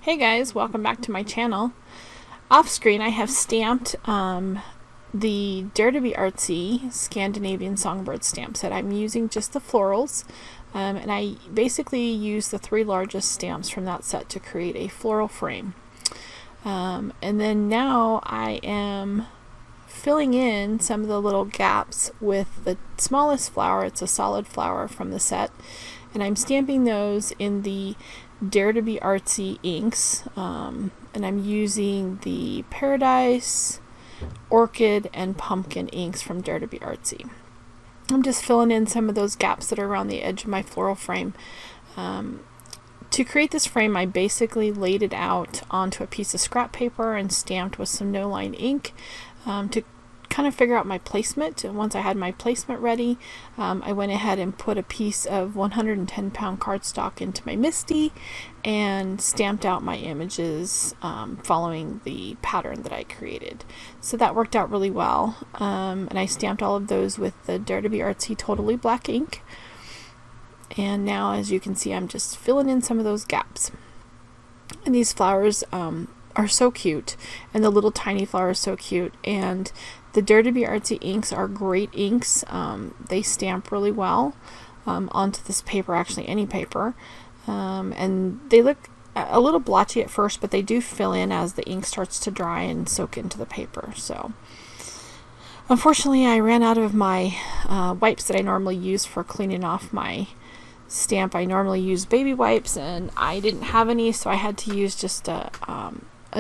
Hey guys, welcome back to my channel. Off screen I have stamped the Dare to be Artsy Scandinavian Songbird stamp set. I'm using just the florals and I basically use the three largest stamps from that set to create a floral frame. And then now I am filling in some of the little gaps with the smallest flower. It's a solid flower from the set, and I'm stamping those in the Dare to be Artsy inks, and I'm using the Paradise, Orchid, and Pumpkin inks from Dare to be Artsy. I'm just filling in some of those gaps that are around the edge of my floral frame. To create this frame, I basically laid it out onto a piece of scrap paper and stamped with some no-line ink to kind of figure out my placement. And once I had my placement ready, I went ahead and put a piece of 110-pound cardstock into my MISTI and stamped out my images following the pattern that I created. So that worked out really well, and I stamped all of those with the Dare to be Artsy Totally Black ink. And now, as you can see, I'm just filling in some of those gaps. And these flowers are so cute, and the little tiny flower is so cute, and the Dare to be Artsy inks are great inks. They stamp really well onto this paper, actually any paper, and they look a little blotchy at first, but they do fill in as the ink starts to dry and soak into the paper. So unfortunately I ran out of my wipes that I normally use for cleaning off my stamp. I normally use baby wipes and I didn't have any, so I had to use just a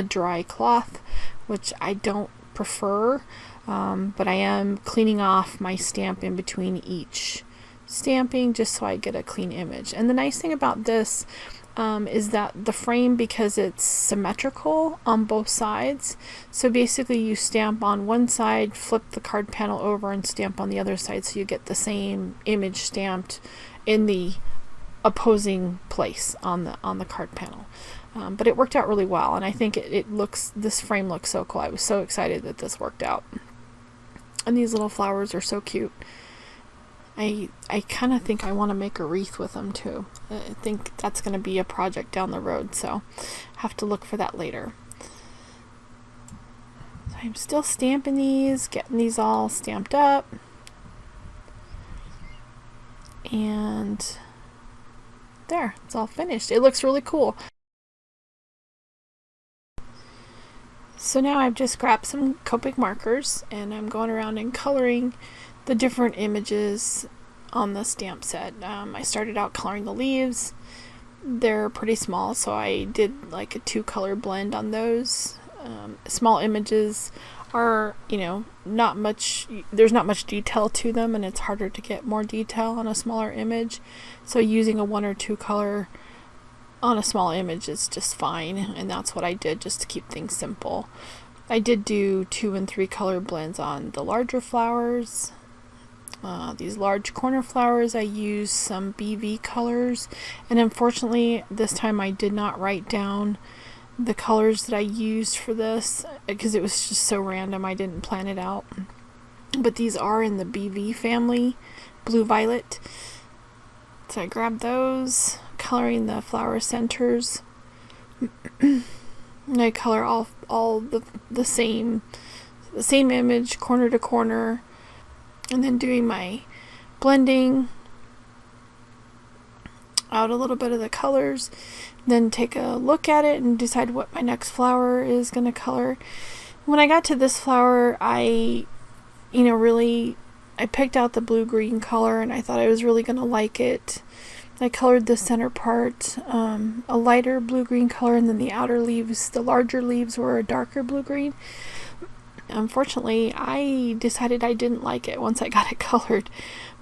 dry cloth, which I don't prefer, but I am cleaning off my stamp in between each stamping just so I get a clean image. And the nice thing about this is that the frame, because it's symmetrical on both sides, so basically you stamp on one side, flip the card panel over, and stamp on the other side, so you get the same image stamped in the opposing place on the card panel. But it worked out really well, and I think this frame looks so cool. I was so excited that this worked out. And these little flowers are so cute. I kind of think I want to make a wreath with them too. I think that's going to be a project down the road, so I have to look for that later. So I'm still stamping these, getting these all stamped up. And there, it's all finished. It looks really cool. So now I've just grabbed some Copic markers and I'm going around and coloring the different images on the stamp set. I started out coloring the leaves. They're pretty small, so I did like a 2-color blend on those. Small images are, not much, there's not much detail to them, and it's harder to get more detail on a smaller image. So using a 1 or 2 color on a small image is just fine, and that's what I did just to keep things simple. I did do 2 and 3 color blends on the larger flowers. These large corner flowers, I used some BV colors, and unfortunately this time I did not write down the colors that I used for this because it was just so random. I didn't plan it out, but these are in the BV family, blue violet. So I grabbed those, coloring the flower centers. And I color all the same image, corner to corner, and then doing my blending out a little bit of the colors, then take a look at it and decide what my next flower is going to color. When I got to this flower, I picked out the blue-green color, and I thought I was really going to like it. I colored the center part a lighter blue-green color, and then the outer leaves, the larger leaves, were a darker blue-green. Unfortunately, I decided I didn't like it once I got it colored,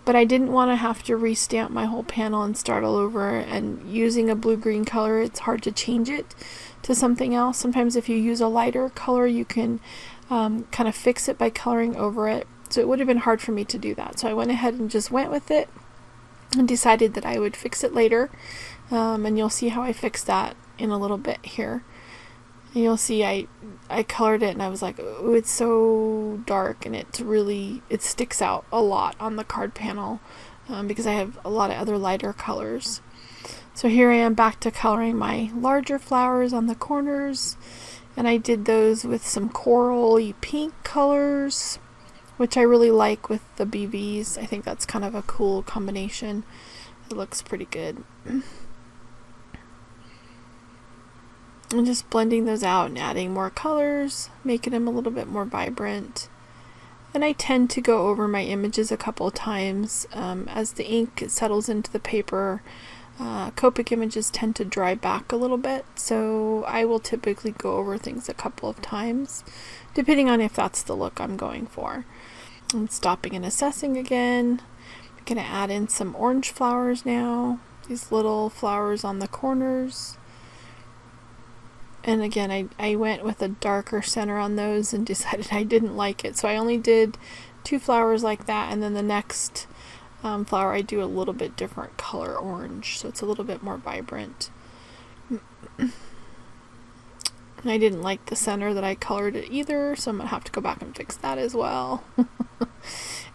but I didn't want to have to restamp my whole panel and start all over, and using a blue-green color, it's hard to change it to something else. Sometimes if you use a lighter color, you can kind of fix it by coloring over it. So it would have been hard for me to do that. So I went ahead and just went with it and decided that I would fix it later. And you'll see how I fixed that in a little bit here. And you'll see I colored it and I was like, oh, it's so dark, and it sticks out a lot on the card panel because I have a lot of other lighter colors. So here I am back to coloring my larger flowers on the corners, and I did those with some corally pink colors, which I really like with the BVs. I think that's kind of a cool combination. It looks pretty good. And just blending those out and adding more colors, making them a little bit more vibrant. And I tend to go over my images a couple of times as the ink settles into the paper. Copic images tend to dry back a little bit, so I will typically go over things a couple of times, depending on if that's the look I'm going for. I'm stopping and assessing again. I'm going to add in some orange flowers now, these little flowers on the corners. And again, I went with a darker center on those and decided I didn't like it, so I only did 2 flowers like that, and then the next flower I do a little bit different color orange, so it's a little bit more vibrant. And I didn't like the center that I colored it either, so I'm gonna have to go back and fix that as well.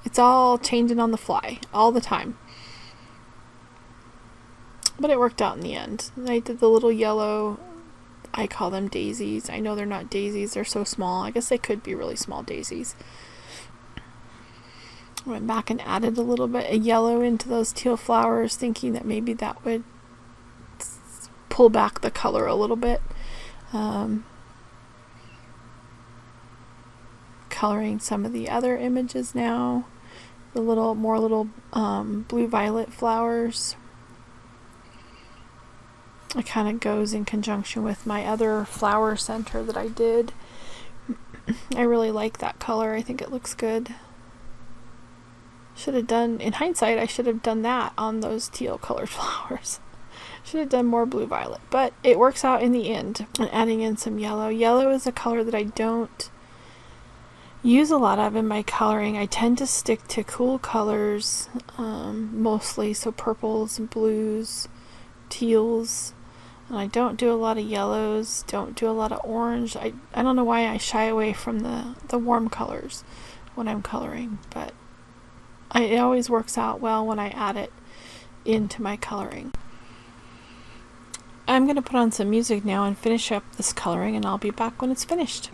It's all changing on the fly all the time, but it worked out in the end. I did the little yellow, I call them daisies. I know they're not daisies, they're so small. I guess they could be really small daisies. Went back and added a little bit of yellow into those teal flowers, thinking that maybe that would pull back the color a little bit. Coloring some of the other images now. The more little blue-violet flowers. It kind of goes in conjunction with my other flower center that I did. I really like that color. I think it looks good. Should have done, in hindsight, I should have done that on those teal colored flowers. Should have done more blue violet, but it works out in the end. And adding in some yellow. Yellow is a color that I don't use a lot of in my coloring. I tend to stick to cool colors mostly, so purples and blues, teals, and I don't do a lot of yellows, don't do a lot of orange. I don't know why I shy away from the warm colors when I'm coloring, but it always works out well when I add it into my coloring. I'm going to put on some music now and finish up this coloring, and I'll be back when it's finished.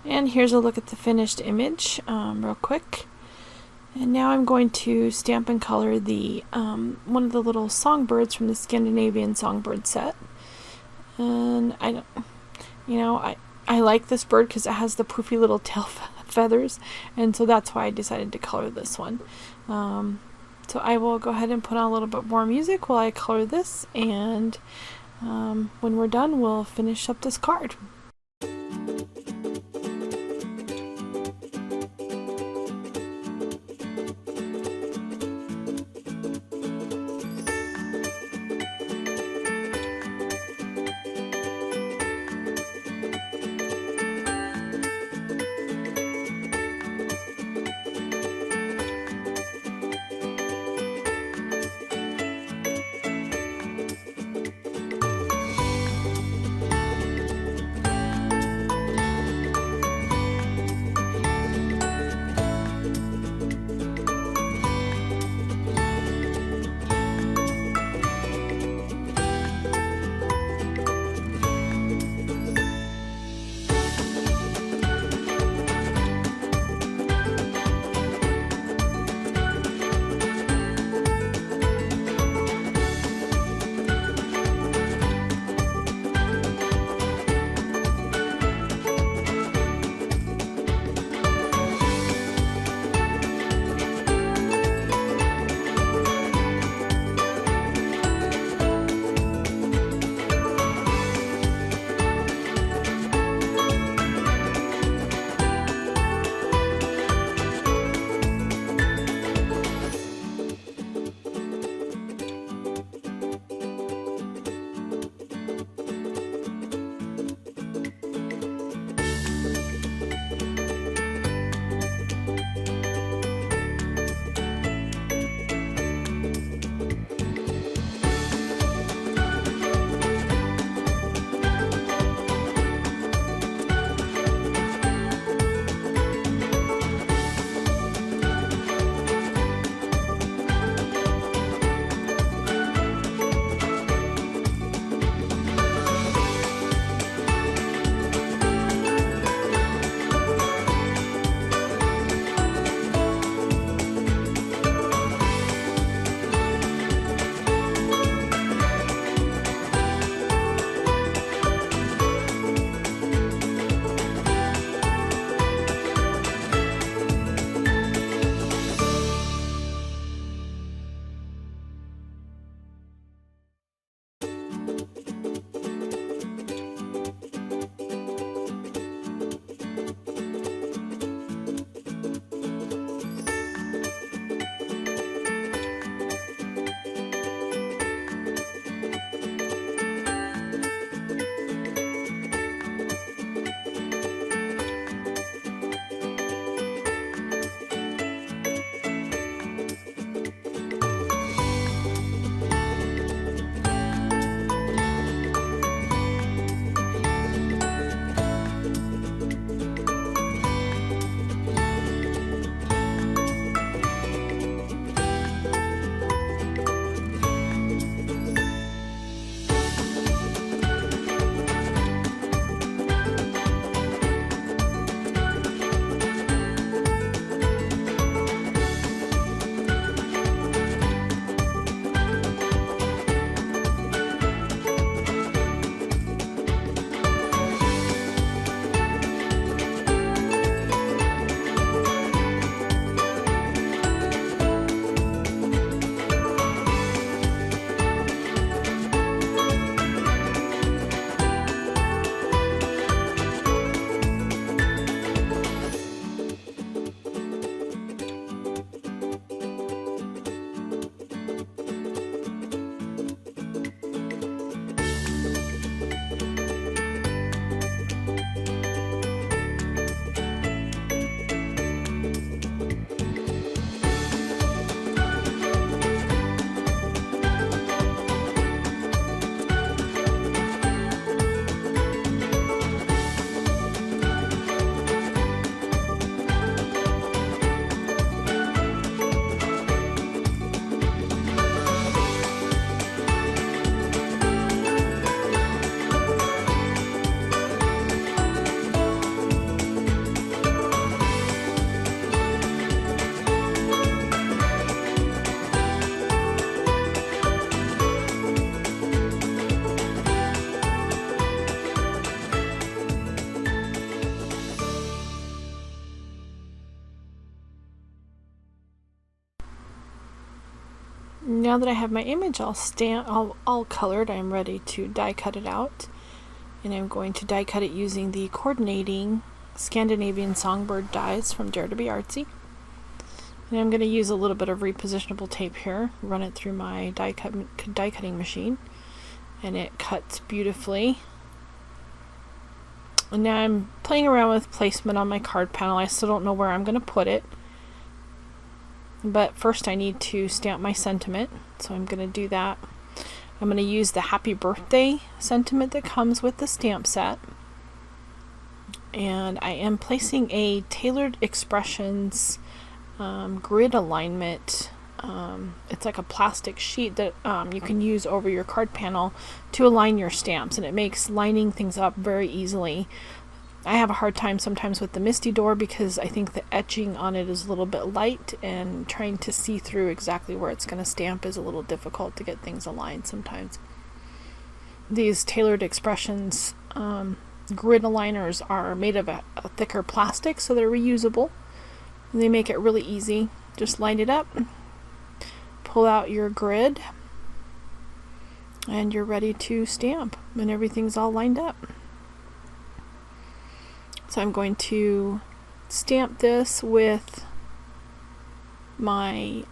And here's a look at the finished image real quick. And now I'm going to stamp and color the one of the little songbirds from the Scandinavian Songbird set. And I like this bird because it has the poofy little tail feathers, and so that's why I decided to color this one. So I will go ahead and put on a little bit more music while I color this, and when we're done, we'll finish up this card. Now that I have my image all colored, I'm ready to die cut it out. And I'm going to die cut it using the coordinating Scandinavian Songbird dies from Dare to Be Artsy. And I'm going to use a little bit of repositionable tape here, run it through my die cutting machine, and it cuts beautifully. And now I'm playing around with placement on my card panel. I still don't know where I'm going to put it, but first I need to stamp my sentiment, so I'm going to do that. I'm going to use the Happy Birthday sentiment that comes with the stamp set, and I am placing a Tailored Expressions grid alignment. It's like a plastic sheet that you can use over your card panel to align your stamps, and it makes lining things up very easily. I have a hard time sometimes with the Misty Door because I think the etching on it is a little bit light, and trying to see through exactly where it's going to stamp is a little difficult to get things aligned sometimes. These Tailored Expressions grid aligners are made of a thicker plastic, so they're reusable, and they make it really easy. Just line it up, pull out your grid, and you're ready to stamp, and everything's all lined up. So I'm going to stamp this with my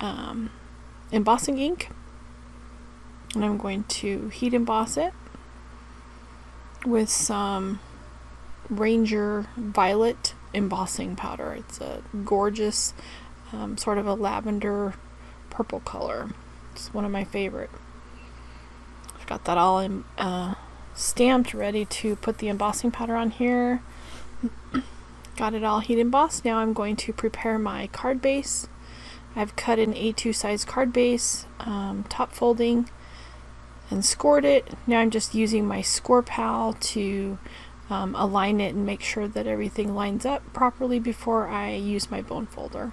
embossing ink, and I'm going to heat emboss it with some Ranger Violet embossing powder. It's a gorgeous sort of a lavender purple color. It's one of my favorite. I've got that all stamped, ready to put the embossing powder on here. Got it all heat embossed. Now I'm going to prepare my card base. I've cut an A2 size card base, top folding, and scored it. Now I'm just using my score pal to align it and make sure that everything lines up properly before I use my bone folder.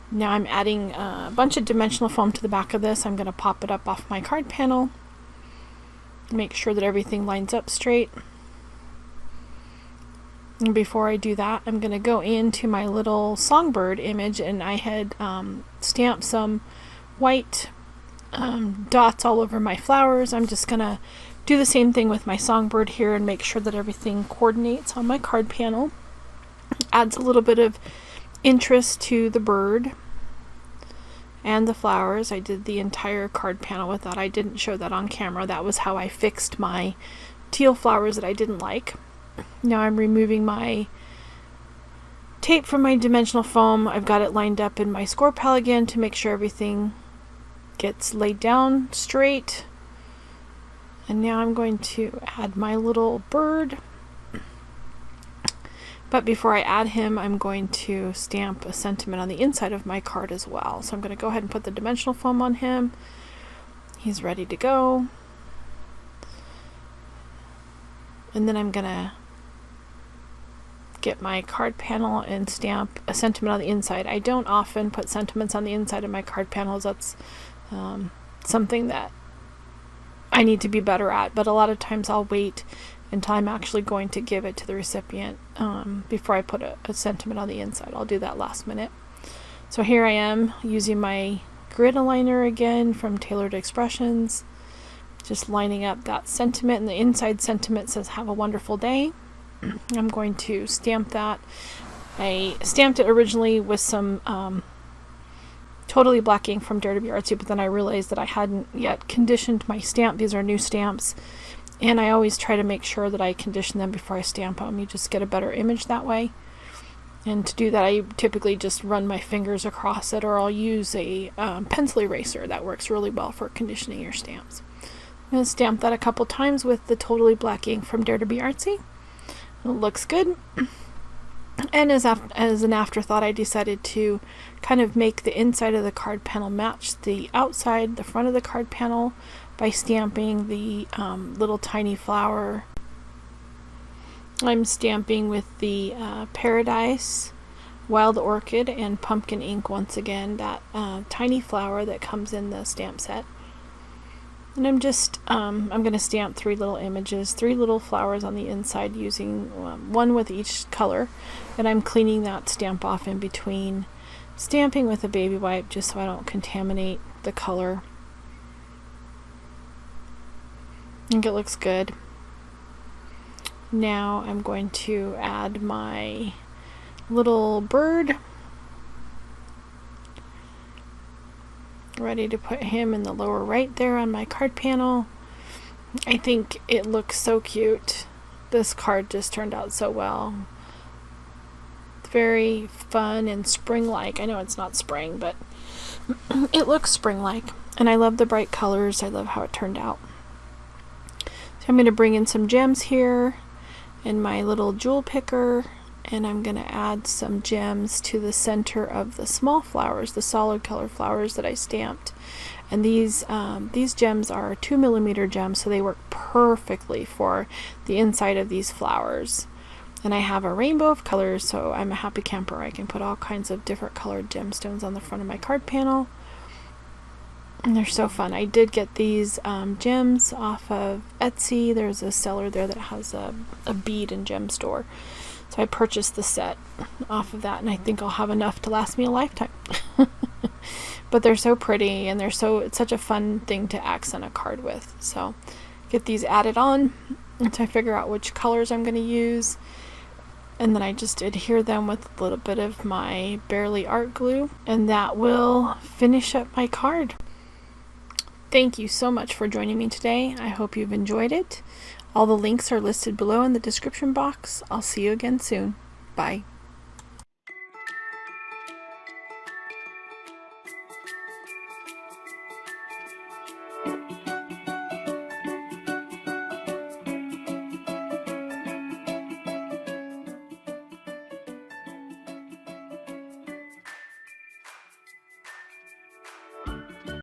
Now I'm adding a bunch of dimensional foam to the back of this. I'm going to pop it up off my card panel, make sure that everything lines up straight. And before I do that, I'm going to go into my little Songbird image, and I had stamped some white dots all over my flowers. I'm just going to do the same thing with my Songbird here and make sure that everything coordinates on my card panel. Adds a little bit of interest to the bird and the flowers. I did the entire card panel with that. I didn't show that on camera. That was how I fixed my teal flowers that I didn't like. Now I'm removing my tape from my dimensional foam. I've got it lined up in my score pal again to make sure everything gets laid down straight. And now I'm going to add my little bird. But before I add him, I'm going to stamp a sentiment on the inside of my card as well. So I'm going to go ahead and put the dimensional foam on him. He's ready to go. And then I'm going to get my card panel and stamp a sentiment on the inside. I don't often put sentiments on the inside of my card panels. That's something that I need to be better at, but a lot of times I'll wait until I'm actually going to give it to the recipient before I put a sentiment on the inside. I'll do that last minute. So here I am using my grid aligner again from Tailored Expressions, just lining up that sentiment, and the inside sentiment says "Have a wonderful day." I'm going to stamp that. I stamped it originally with some totally black ink from Dare to Be Artsy, but then I realized that I hadn't yet conditioned my stamp. These are new stamps, and I always try to make sure that I condition them before I stamp them. You just get a better image that way. And to do that, I typically just run my fingers across it, or I'll use a pencil eraser. That works really well for conditioning your stamps. I'm going to stamp that a couple times with the totally black ink from Dare to Be Artsy. It looks good. And as an afterthought, I decided to kind of make the inside of the card panel match the outside, the front of the card panel, by stamping the little tiny flower. I'm stamping with the Paradise, Wild Orchid, and Pumpkin ink once again, that tiny flower that comes in the stamp set. And I'm just, I'm going to stamp 3 little images, 3 little flowers on the inside using one with each color. And I'm cleaning that stamp off in between, stamping with a baby wipe just so I don't contaminate the color. I think it looks good. Now I'm going to add my little bird. Ready to put him in the lower right there on my card panel. I think it looks so cute. This card just turned out so well. It's very fun and spring-like. I know it's not spring, but it looks spring-like. And I love the bright colors. I love how it turned out. So I'm going to bring in some gems here in my little jewel picker. And I'm going to add some gems to the center of the small flowers, the solid color flowers that I stamped. And these gems are 2mm gems, so they work perfectly for the inside of these flowers. And I have a rainbow of colors, so I'm a happy camper. I can put all kinds of different colored gemstones on the front of my card panel. And they're so fun. I did get these gems off of Etsy. There's a seller there that has a bead and gem store. So I purchased the set off of that, and I think I'll have enough to last me a lifetime. But they're so pretty, and it's such a fun thing to accent a card with. So get these added on until I figure out which colors I'm going to use. And then I just adhere them with a little bit of my Barely Art glue, and that will finish up my card. Thank you so much for joining me today. I hope you've enjoyed it. All the links are listed below in the description box. I'll see you again soon. Bye.